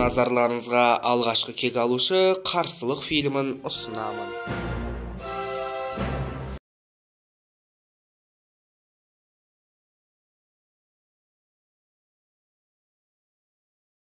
Назарларыңызға алғашқы кек алушы қарсылық фильмін ұсынамын.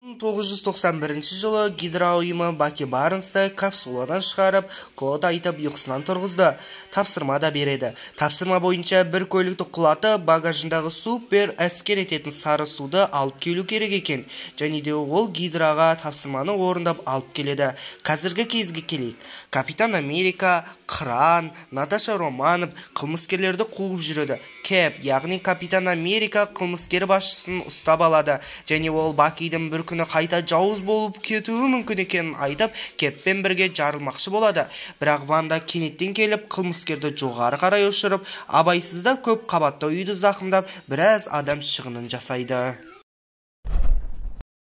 1991 жылы Гидра ұйымы Баки Барнсты капсуладан шығарып, код айтып ұйқысынан тұрғызды. Тапсырма да береді. Тапсырма бойынша бір көлікті құлатып, багажындағы супер әскер ететін сары суды алып келу керек екен. Және де ол Гидраға тапсырманы орындап алып келеді. Қазіргі кезге келейік. Капитан Америка, Кран, Наташа Романов қылмыскерлерді қуып жүреді. Кэп, яғни Капитан Америка қылмыскер басшысын ұстап алады. Және ол Бакидің бір күні қайта жауыз болып кетуі мүмкін екенін айтып, Кэппен бірге жарылмақшы болады. Бірақ Ванда кенеттен келіп, қылмыскерді жоғары қарай ұшырып, абайсызда көп қабатты үйді зақымдап, біраз адам шығынын жасайды.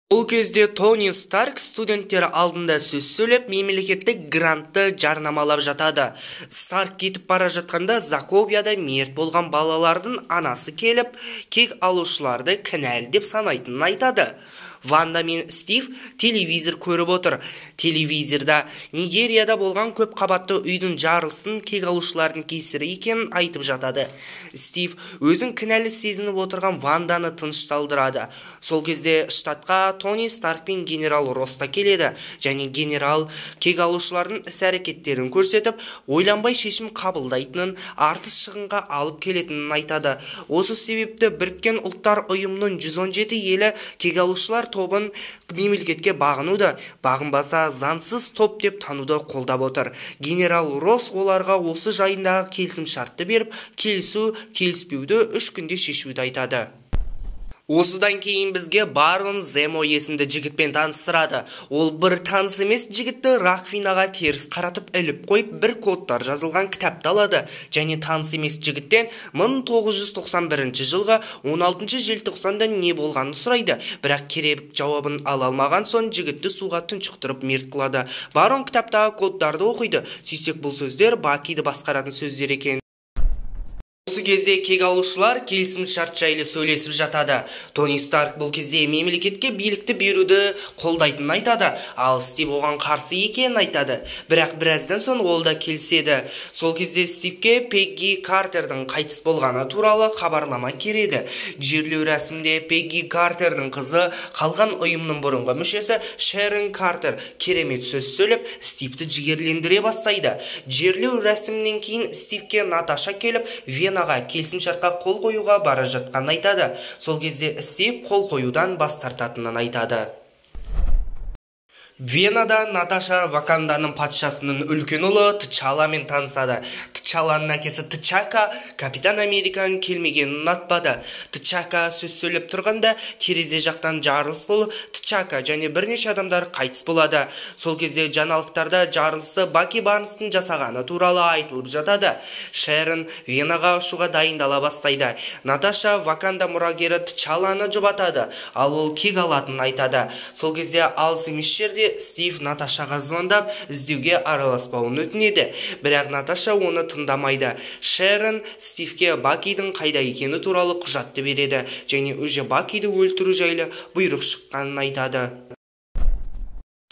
Бұл кезде Тони Старк студенттері алдында сөз сөйлеп, мемлекеттік грантты жарнамалап жатады. Старк кетіп бара жатқанда Заковияда мерт болған балалардың анасы келіп, кек алушыларды кінәлі деп санайтынын айтады. Ванда мен Стив телевизор көріп отыр. Телевизорда Нигерияда болған көп қабатты үйдің жарылысын кек алушылардың кесірі екенін айтып жатады. Стив өзін кінәлі сезініп отырған Ванданы тынышталдырады. Сол кезде штатқа Тони Старк пен генерал Росс та келеді. Және генерал кек алушылардың іс-әрекеттерін көрсетіп, ойланбай шешім қабылдайтынын, артық шығынға алып келетінін айтады. Осы себепті Біріккен ұлттар ұйымының 117 елі кек алушылар тобын мемлекетке бағынуды, бағынбаса заңсыз топ деп тануды қолдап отыр. Генерал Росс оларға осы жайындағы келісімшартты беріп, келіспеуді 3 күнде шешуді айтады. Осыдан кейін бізге Барон Земо есімді жігітпен таныстырады. Ол бір таныс емес жігітті Раквинаға теріс қаратып іліп қойып, бір кодтар жазылған кітапты алады. Және таныс емес жігіттен 1991 жылғы 16 желтоқсанда не болғанын сұрайды. Бірақ керек жауабын ала алмаған соң жігітті суға тұншықтырып мерт қылады. Барон кітаптағы кодтарды оқиды. Сөйтсек бұл сөздер Бакиді басқаратын сөздер екен. Осы кезде кек алушылар келісім шарт жайлы сөйлесіп жатады. Тони Старк бұл кезде мемлекетке билікті беруді қолдайтынын айтады, ал Стив оған қарсы екенін айтады. Бірақ біраздан соң ол да келіседі. Сол кезде Стивке Пегги Картердің қайтыс болғаны туралы хабарлама келеді. Жерлеу рәсімде Пегги Картердің қызы қалған ұйымның бұрынғы мүшесі Шерон Картер керемет сөз сөйлеп, Стивті жігерлендіре бастайды. Жерлеу рәсімінен кейін Стивке Наташа келіп, Венаға келісімшартқа қол қоюға бара жатқанын айтады. Сол кезде Стив қол қоюдан бас тартатынын айтады. Венада Наташа Ваканданың патшасының үлкен ұлы Тчаламен танысады. Тчаланың әкесі Тчака Капитан Американың келмегенін ұнатпады. Тчака сөз сөйлеп тұрғанда терезе жақтан жарылыс болып, Тчака және бірнеше адамдар қайтыс болады. Сол кезде жаңалықтарда жарылысты Баки Барнстың жасағаны туралы айтылып жатады. Шерон Венаға ұшуға дайындала бастайды. Наташа Ваканда мұрагері Тчаланы жұбатады, ал ол кек алатынын айтады. Сол кезде алыс емес жерде Стив Наташаға звондап, іздеуге араласпауын өтінеді. Бірақ Наташа оны тыңдамайды. Шерон Стивке Бакидің қайда екені туралы құжатты береді және уже Бакиді өлтіру жайлы бұйрық шыққанын айтады.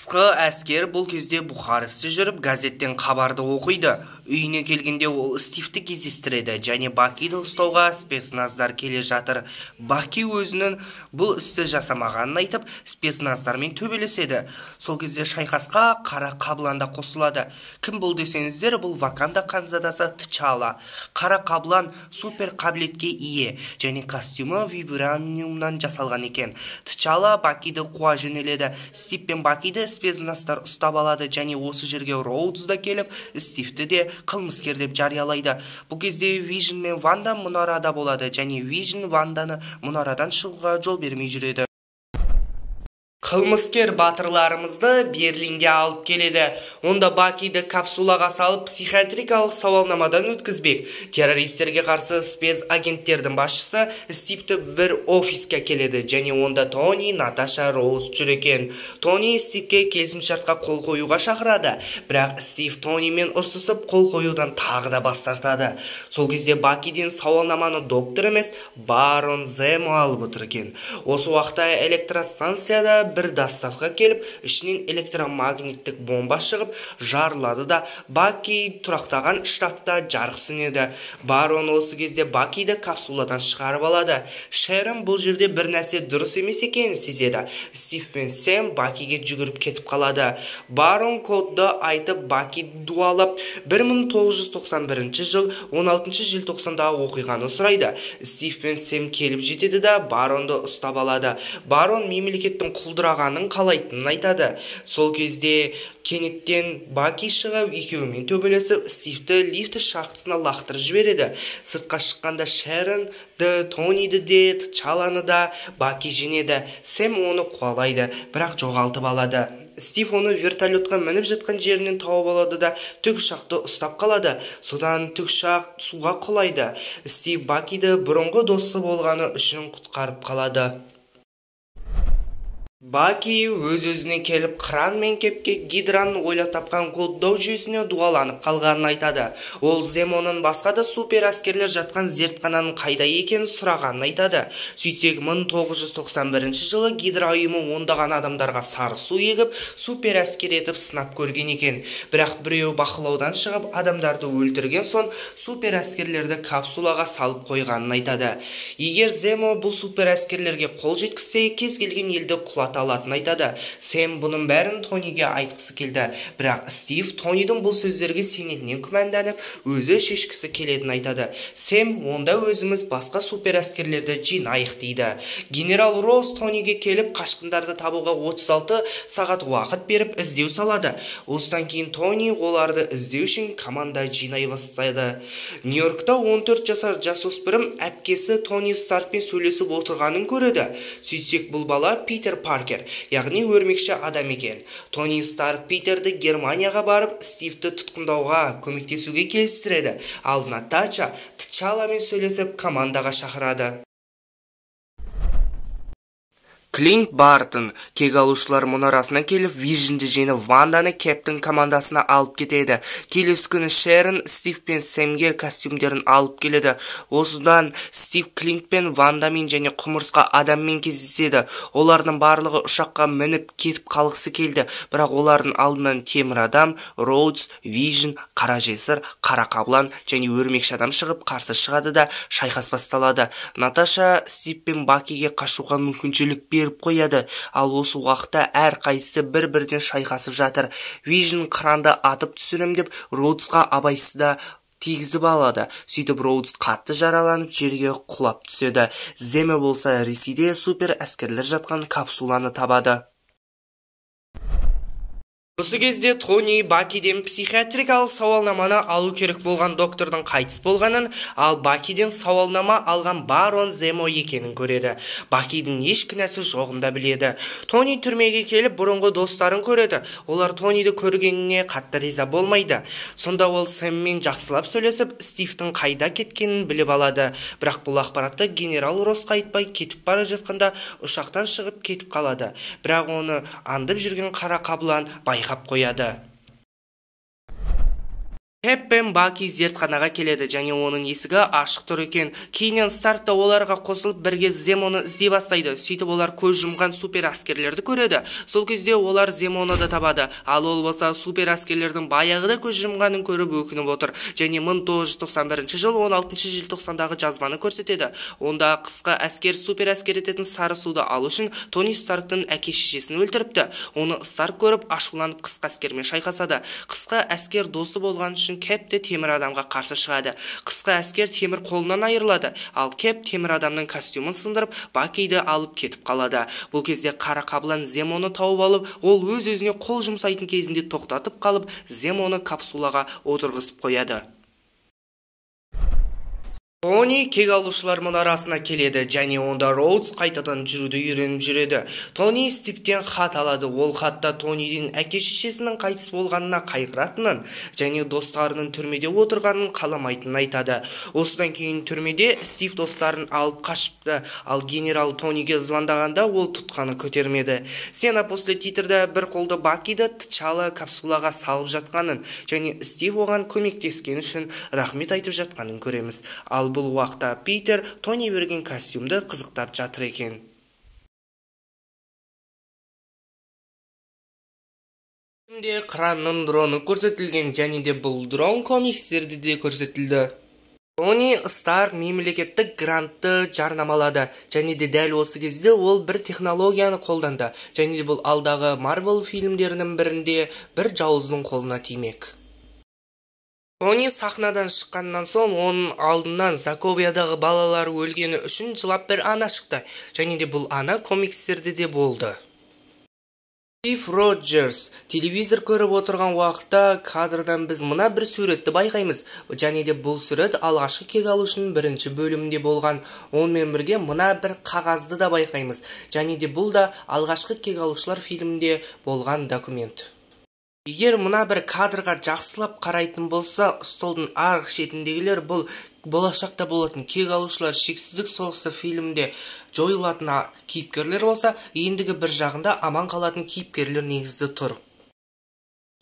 Қысқы әскер бұл кезде Бухаресте жүріп, газеттен хабарды оқиды. Үйіне келгенде ол Стивті кездестіреді және Бакиді ұстауға спецназдар келе жатыр. Баки өзінің бұл істі жасамағанын айтып, спецназдармен төбелеседі. Сол кезде шайқасқа Қара Қабланда қосылады. Кім бұл десеңіздер, бұл Ваканда ханзадасы Тчала. Қара Қаблан супер қабілетке ие және костюмы вибраниумнан жасалған екен. Тчала Бакиді қуа жөнеледі. Стив пен Бакиді спецназдар ұстап алады және осы жерге Роудс да келіп, Стивті де қылмыскер деп жариялайды. Бұл кезде Вижн мен Ванда мұнарада болады және Вижн Ванданы мұнарадан шығуға жол бермей жүреді. Қылмыскер батырларымызды Берлинге алып келеді. Онда Бакиді капсулаға салып психиатрикалық сауалнамадан өткізбек. Террористерге қарсы спецагенттердің басшысы Стивті бір офиске келеді және онда Тони, Наташа, Росс жүр екен. Тони Стивке келісімшартқа қол қоюға шақырады. Бірақ Стив Тонимен ұрсысып қол қоюдан тағы да бас тартады. Сол кезде Бакиден сауалнаманы доктор емес, Барон Земо алып отыр екен. Осы уақытта электростанцияда бір доставка келіп, ішінен электромагниттік бомба шығып, жарылады да Баки тұрақтаған штабта жарық сөнеді. Барон осы кезде Бакиді капсуладан шығарып алады. Шерон бұл жерде бір нәрсе дұрыс емес екенін сезеді. Стив пен Сэм Бакиге жүгіріп кетіп қалады. Барон кодды айтып Бакиді дуалап 1991 жыл 16 желтоқсандағы оқиғаны сұрайды. Стив пен Сэм келіп жетеді да Баронды ұстап алады. Барон мемлекеттің құлдырағанын қалайтынын айтады. Сол кезде кенеттен Баки шығып, екеуімен төбелесіп, Стивті лифті шахтасына лақтырып жібереді. Сыртқа шыққанда Шеронды, Тониді де, T'Challаны да Баки жеңеді. Сэм оны қуалайды, бірақ жоғалтып алады. Стив оны вертолетқа мініп жатқан жерінен тауып алады да тікұшақты ұстап қалады. Содан тікұшақ суға құлайды. Стив Бакиді бұрынғы досы болғаны үшін құтқарып қалады. Баки өз-өзіне келіп қыран мен кепке Гидраның ойлап тапқан коддау жүйесіне дуаланып қалғанын айтады. Ол Земоның басқа да супер әскерлер жатқан зертхананың қайда екенін сұрағанын айтады. Сөйтсек 1991 жылы Гидра ұйымы ондаған адамдарға сары су егіп, супер әскер етіп сынап көрген екен. Бірақ біреу бақылаудан шығып, адамдарды өлтірген соң супер әскерлерді капсулаға салып қойғанын айтады. Егер Земо бұл супер әскерлерге қол жеткізсе, кез келген елді құлата алатын айтады. Сэм бұның бәрін Тониге айтқысы келді. Бірақ Стив Тонидің бұл сөздерге сенетінен күмәнданып, өзі шешкісі келетінін айтады. Сэм, онда өзіміз басқа супер әскерлерді жинайық дейді. Генерал Росс Тониге келіп, қашқындарды табуға 36 сағат уақыт беріп іздеу салады. Осыдан кейін Тони оларды іздеу үшін команда жинай бастайды. Нью-Йоркта 14 жасар жасөспірім әпкесі Тони Старкпен сөйлесіп отырғанын көреді. Сөйтсек бұл бала Питер Паркер, яғни өрмекші адам екен. Тони Старк Питерді Германияға барып, Стивті тұтқындауға көмектесуге келістіреді. Ал Наташа T'Challaмен сөйлесіп командаға шақырады. Клинт Бартон кек алушылар мұнарасына келіп, Вижнді жеңіп Ванданы Кэптің командасына алып кетеді. Келесі күні Шерон Стив пен Сэмге костюмдерін алып келеді. Осыдан Стив Клинт пен Вандамен және құмырсқа адаммен кездеседі. Олардың барлығы ұшаққа мініп кетіп қалғысы келді, бірақ олардың алдынан темір адам, Роудс, Вижн, қара жесір, қара қаблан және өрмекші адам шығып қарсы шығады да шайқас басталады. Наташа Стив пен Бакиге қашуға мүмкіншілік беріп қояды, ал осы уақытта әр қайсысы бір-бірден шайқасып жатыр. Вижн қыранды атып түсірем деп Роудсқа абайсызда тигізіп алады. Сөйтіп Роудс қатты жараланып жерге құлап түседі. Земе болса Ресейде супер әскерлер жатқан капсуланы табады. Осы кезде Тони Бакиден психиатрикалық сауалнаманы алу керек болған доктордың қайтыс болғанын, ал Бакиден сауалнама алған Барон Земо екенін көреді. Бакидің еш кінәсі жоғында біледі. Тони түрмеге келіп бұрынғы достарын көреді. Олар Тониді көргеніне қатты риза болмайды. Сонда ол Сэммен жақсылап сөйлесіп, Стивтің қайда кеткенін біліп алады. Бірақ бұл ақпаратты генерал Россқа айтпай кетіп бара жатқанда ұшақтан шығып кетіп қалады. Бірақ оны аңдып жүрген қара қаблан байқап қояды. Кэп пен Баки зертханаға келеді және оның есігі ашық тұр екен. Кейіннен Старк та оларға қосылып бірге Земоны іздей бастайды. Сөйтіп олар көз жұмған супер әскерлерді көреді. Сол кезде олар Земоны да табады. Ал ол болса супер әскерлердің баяғыда көз жұмғанын көріп өкініп отыр. Және 1991 жыл 16 желтоқсандағы жазбаны көрсетеді. Онда қысқа әскер супер әскер ететін сары суды алу үшін Тони Старктың әке-шешесін өлтіріпті. Оны Старк көріп ашуланып қысқа әскермен шайқасады. Қысқа әскер досы болған үшін Кэпте темір адамға қарсы шығады. Қысқа әскер темір қолынан айырылады, ал Кэп темір адамның костюмын сындырып, Бакиді алып кетіп қалады. Бұл кезде қара қаблан Земоны тауып алып, ол өз-өзіне қол жұмсайтын кезінде тоқтатып қалып, Земоны капсулаға отырғызып қояды. Тони кек алушылар мұнарасына келеді және онда Роудс қайтадан жүруді үйреніп жүреді. Тони Стивтен хат алады. Ол хатта Тониден әке-шешесінің қайтыс болғанына қайғыратынын және достарының түрмеде отырғанын қаламайтынын айтады. Осыдан кейін түрмеде Стив достарын алып қашыпты, ал генерал Тониге звондағанда ол тұтқаны көтермеді. Сцена после титрда бір қолды Бакиді T'Challa капсулаға салып жатқанын және Стив оған көмектескен үшін рахмет айтып жатқанын көреміз. Ал бұл уақытта Питер Тони берген костюмды қызықтап жатыр екен. Фильмде кранның дроны көрсетілген, және де бұл дрон комикстерде де көрсетілді. Тони Старк мемлекеттік грантты жарнамалады, және де дәл осы кезде ол бір технологияны қолданды, және де бұл алдағы Marvel фильмдерінің бірінде бір жауыздың қолына тимек. Тони сахнадан шыққаннан соң оның алдынан Заковиядағы балалар өлгені үшін жылап бір ана шықты, және де бұл ана комикстерде де болды. Стив Роджерс телевизор көріп отырған уақытта кадрдан біз мына бір суретті байқаймыз, және де бұл сурет алғашқы кек алушының бірінші бөлімінде болған. Онымен бірге мына бір қағазды да байқаймыз, және де бұл да алғашқы кек алушылар фильмінде болған документ. Егер мына бір кадрға жақсылап қарайтын болса, столдың арғы шетіндегілер бұл болашақта болатын кек алушылар шексіздік соғысы фильмде жойылатын кейіпкерлер болса, ендігі бір жағында аман қалатын кейіпкерлер негізді тұр.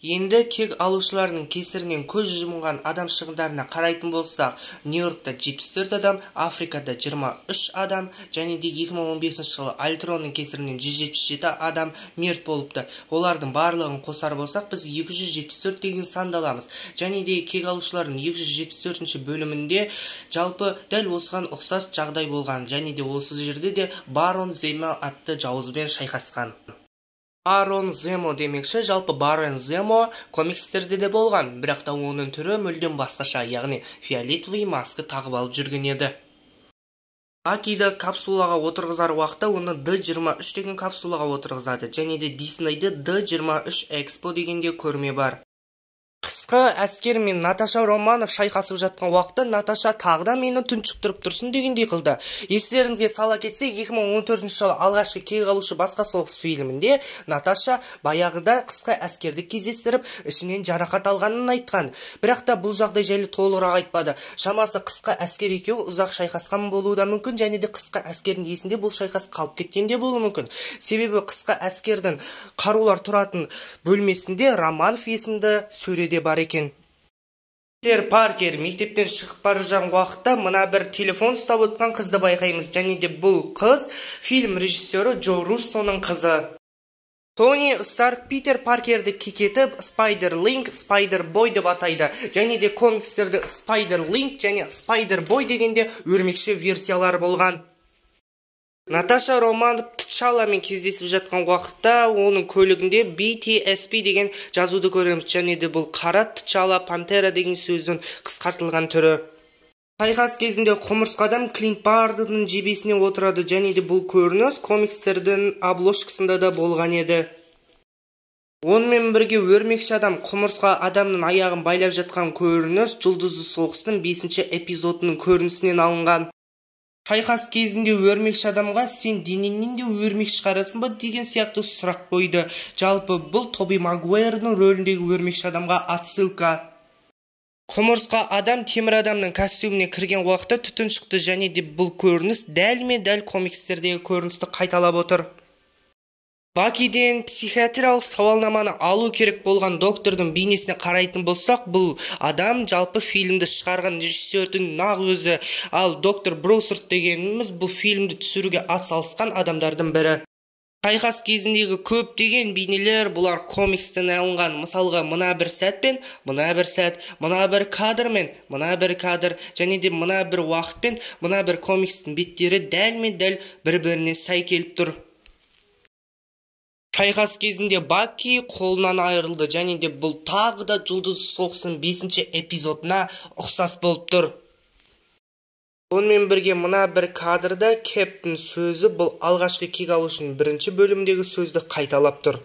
Енді кек алушылардың кесірінен көз жұмған адам шығындарына қарайтын болсақ, Нью-Йоркта 74 адам, Африкада 23 адам, және де 2015 жылы Альтронның кесірінен 177 адам мерт болыпты. Олардың барлығын қосар болсақ, біз 274 деген санды аламыз. Және де кек алушылардың 274 бөлімінде жалпы дәл осыған ұқсас жағдай болған, және де осы жерде де Барон Земо атты жауызбен шайқасқан. Барон Земо демекші, жалпы Барон Земо комикстерде де болған, бірақ та оның түрі мүлдем басқаша, яғни фиолетовый маска тағып алып жүрген еді. Бакиді капсулаға отырғызар уақытта оны D23 деген капсулаға отырғызады, және де Диснейде D23 Expo дегенде көрме бар. Қысқы әскер мен Наташа Романов шайқасып жатқан уақытта Наташа тағда мені тұншықтырып тұрсын дегендей қылды. Естеріңізге сала кетсе, 2014 жылы алғашқы кек алушы басқа соғыс фильмінде Наташа баяғыда қысқы әскерді кездестіріп, ішінен жарақат алғанын айтқан. Бірақ та бұл жағдай жайлы толығырақ айтпады. Шамасы қысқы әскер екеуі ұзақ шайқасқан болуы да мүмкін, және де қысқы әскердің есінде бұл шайқас қалып кеткен де болуы мүмкін. Себебі қысқы әскердің қарулар тұратын бөлмесінде Романов есімді сөреде бар екен. Питер Паркер мектептен шығып бара жатқан уақытта мына бір телефон ұстап отырған қызды байқаймыз, және де бұл қыз фильм режиссері Джо Руссоның қызы. Тони Старк Питер Паркерді кекетіп Спайдер-Линк, Спайдер-Бой деп атайды, және де комикстерді Спайдер-Линк және Спайдер-Бой дегенде өрмекші версиялар болған. Наташа Романов Тчаламен кездесіп жатқан уақытта оның көлігінде BTSP деген жазуды көреміз, және де бұл қара Тчала Пантера деген сөздің қысқартылған түрі. Шайқас кезінде құмырсқа адам Клинт Бардының жебесіне отырады, және де бұл көрініс комикстердің обложкасында да болған еді. Онымен бірге өрмекші адам құмырсқа адамның аяғын байлап жатқан көрініс Жұлдызды соғыстың 5-ші эпизодының көрінісінен алынған. Шайқас кезінде өрмекші адамға сен денеңнен де өрмек шығарасың ба деген сияқты сұрақ қойды. Жалпы бұл Тоби Магуайрдың рөліндегі өрмекші адамға отсылка. Құмырсқа адам темір адамның костюміне кірген уақытта түтін шықты, және де бұл көрініс дәл комикстердегі көріністі қайталап отыр. Бакиден психиатриялық сауалнаманы алу керек болған доктордың бейнесіне қарайтын болсақ, бұл адам жалпы фильмді шығарған режиссердің нақ өзі, ал доктор Броусерт дегеніміз бұл фильмді түсіруге атсалысқан адамдардың бірі. Шайқас кезіндегі көптеген бейнелер бұлар комикстен алынған. Мысалға, мына бір сәтпен, мына бір сәт, мына бір кадрмен, мына бір кадр, және де мына бір уақытпен, мына бір комикстің беттері дәл бір-біріне сай келіп тұр. Шайқас кезінде Баки қолынан айырылды, және де бұл тағы да Жұлдызды соғысының 5-ші эпизодына ұқсас болып тұр. Онымен бірге мына бір кадрда Кэптің сөзі бұл алғашқы кек алушының 1-ші бөлімдегі сөзді қайталап тұр.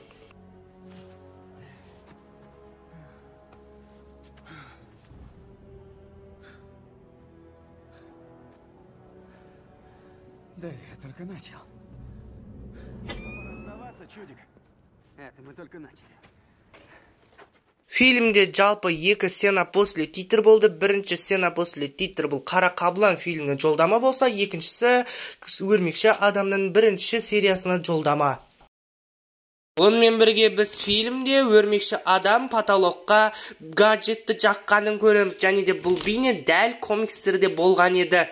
Да, я только начал. Чудик. Это мы только начали. Фильмде жалпы 2 сцена после титр болды. Бірінші сцена после титр бұл Қара Қабылан фильміне жолдама болса, екіншісі өрмекші адамның 1-ші сериясына жолдама. Онымен бірге біз фильмде өрмекші адам потолокқа гаджетті жаққанын көреміз, және де бұл бейне дәл комикстерде болған еді.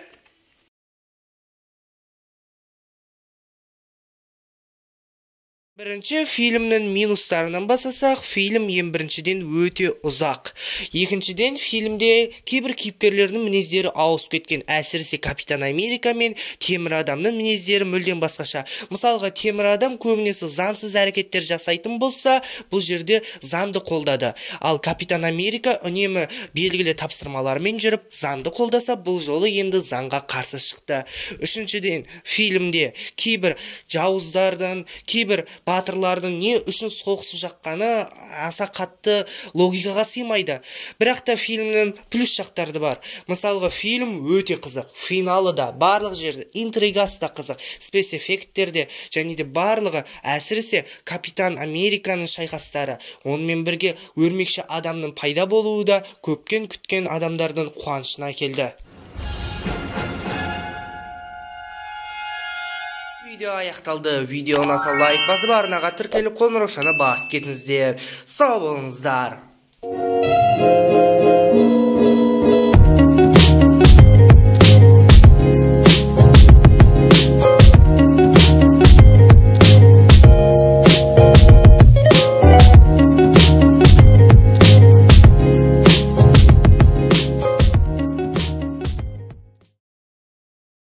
Бірінші фильмнің минустарынан басасақ, фильм ең біріншіден өте ұзақ. Екіншіден, фильмде кейбір кейіпкерлердің мінездері ауысып кеткен. Әсіресе Капитан Америка мен Темір адамның мінездері мүлдем басқаша. Мысалға, Темір адам көбінесе заңсыз әрекеттер жасайтын болса, бұл жерде заңды қолдады. Ал Капитан Америка үнемі белгілі тапсырмалармен жүріп, заңды қолдаса, бұл жолы енді заңға қарсы шықты. Үшіншіден, фильмде кейбір жауыздардан, кейбір батырлардың не үшін соғысып жаққаны аса қатты логикаға сыймайды. Бірақ та фильмнің плюс жақтары бар. Мысалға, фильм өте қызық. Финалы да, барлық жерде, интригасы да қызық. Спецэффекттер де, және де барлығы, әсіресе Капитан Американың шайқастары. Онымен бірге өрмекші адамның пайда болуы да көптен күткен адамдардың қуанышына келді. Видео аяқталды. Видеоны аса лайк басып, арнаға тіркеліп қоңыраушаны басып кетіңіздер. Сау болыңыздар.